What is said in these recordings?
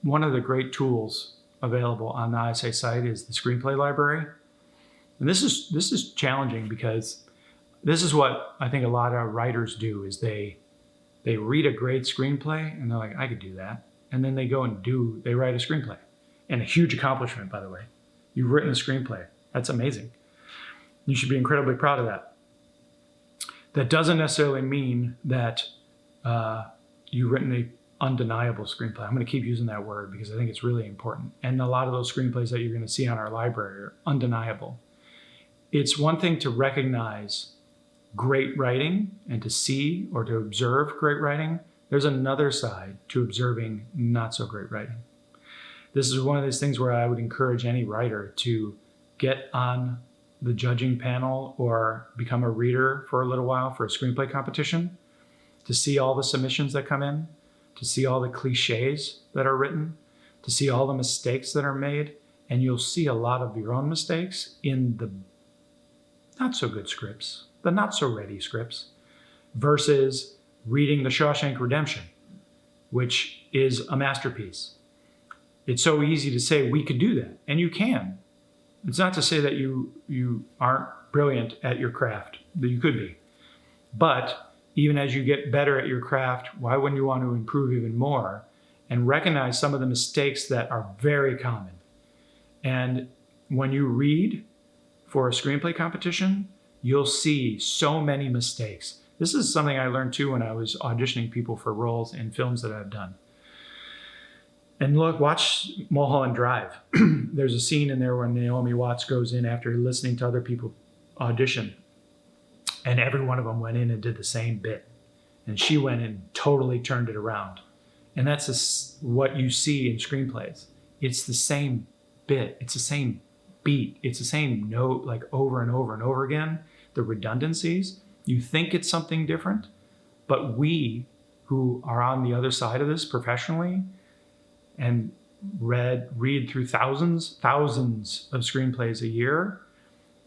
one of the great tools available on the ISA site is the screenplay library. And this is challenging because this is what I think a lot of writers do is they read a great screenplay and they're like, I could do that. And then they go and they write a screenplay. And a huge accomplishment, by the way. You've written a screenplay. That's amazing. You should be incredibly proud of that. That doesn't necessarily mean that you've written an undeniable screenplay. I'm going to keep using that word because I think it's really important. And a lot of those screenplays that you're going to see on our library are undeniable. It's one thing to recognize great writing and to see or to observe great writing. There's another side to observing not so great writing. This is one of those things where I would encourage any writer to get on the judging panel or become a reader for a little while for a screenplay competition, to see all the submissions that come in, to see all the cliches that are written, to see all the mistakes that are made, and you'll see a lot of your own mistakes in the not so good scripts, the not so ready scripts, versus reading The Shawshank Redemption, which is a masterpiece. It's so easy to say we could do that, and you can. It's not to say that you aren't brilliant at your craft, that you could be. But even as you get better at your craft, why wouldn't you want to improve even more and recognize some of the mistakes that are very common? And when you read for a screenplay competition, you'll see so many mistakes. This is something I learned too when I was auditioning people for roles in films that I've done. And look, watch Mulholland Drive. There's a scene in there where Naomi Watts goes in after listening to other people audition. And every one of them went in and did the same bit. And she went and totally turned it around. And that's what you see in screenplays. It's the same bit. It's the same beat. It's the same note, like over and over and over again. The redundancies. You think it's something different. But we, who are on the other side of this professionally, and read through thousands of screenplays a year,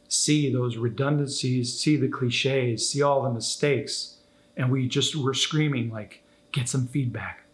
see those redundancies, see the cliches, see all the mistakes, and we're screaming like, get some feedback.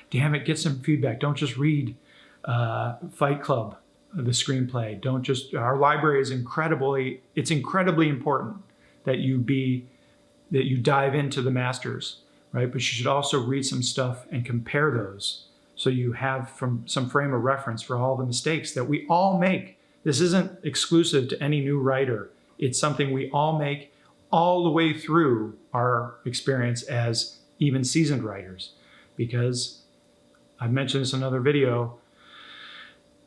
Damn it, get some feedback. Don't just read Fight Club, the screenplay. Our library is it's incredibly important that you dive into the masters, right? But you should also read some stuff and compare those, so you have some frame of reference for all the mistakes that we all make. This isn't exclusive to any new writer. It's something we all make all the way through our experience as even seasoned writers. Because I've mentioned this in another video,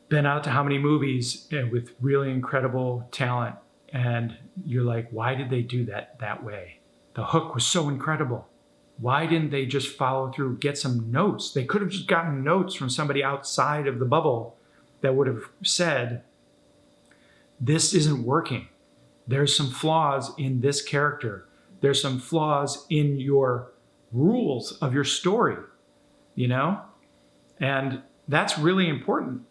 been out to how many movies with really incredible talent, and you're like, why did they do that way? The hook was so incredible. Why didn't they just follow through, get some notes? They could have just gotten notes from somebody outside of the bubble that would have said, this isn't working. There's some flaws in this character. There's some flaws in your rules of your story, And that's really important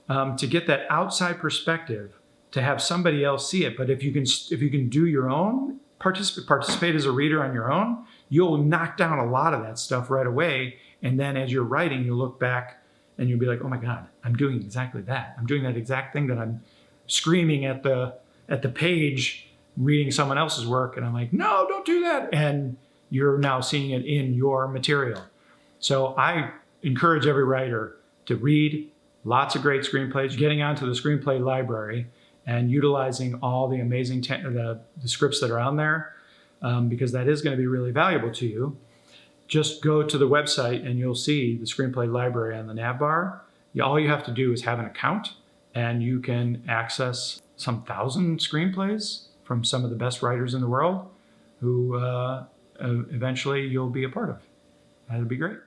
to get that outside perspective, to have somebody else see it. But if you can do your own, participate as a reader on your own, you'll knock down a lot of that stuff right away. And then as you're writing, you'll look back and you'll be like, oh my God, I'm doing exactly that. I'm doing that exact thing that I'm screaming at the page, reading someone else's work. And I'm like, no, don't do that. And you're now seeing it in your material. So I encourage every writer to read lots of great screenplays, getting onto the screenplay library and utilizing all the amazing the scripts that are on there, because that is going to be really valuable to you. Just go to the website and you'll see the screenplay library on the nav bar. All you have to do is have an account, and you can access some 1,000 screenplays from some of the best writers in the world who eventually you'll be a part of. That'd be great.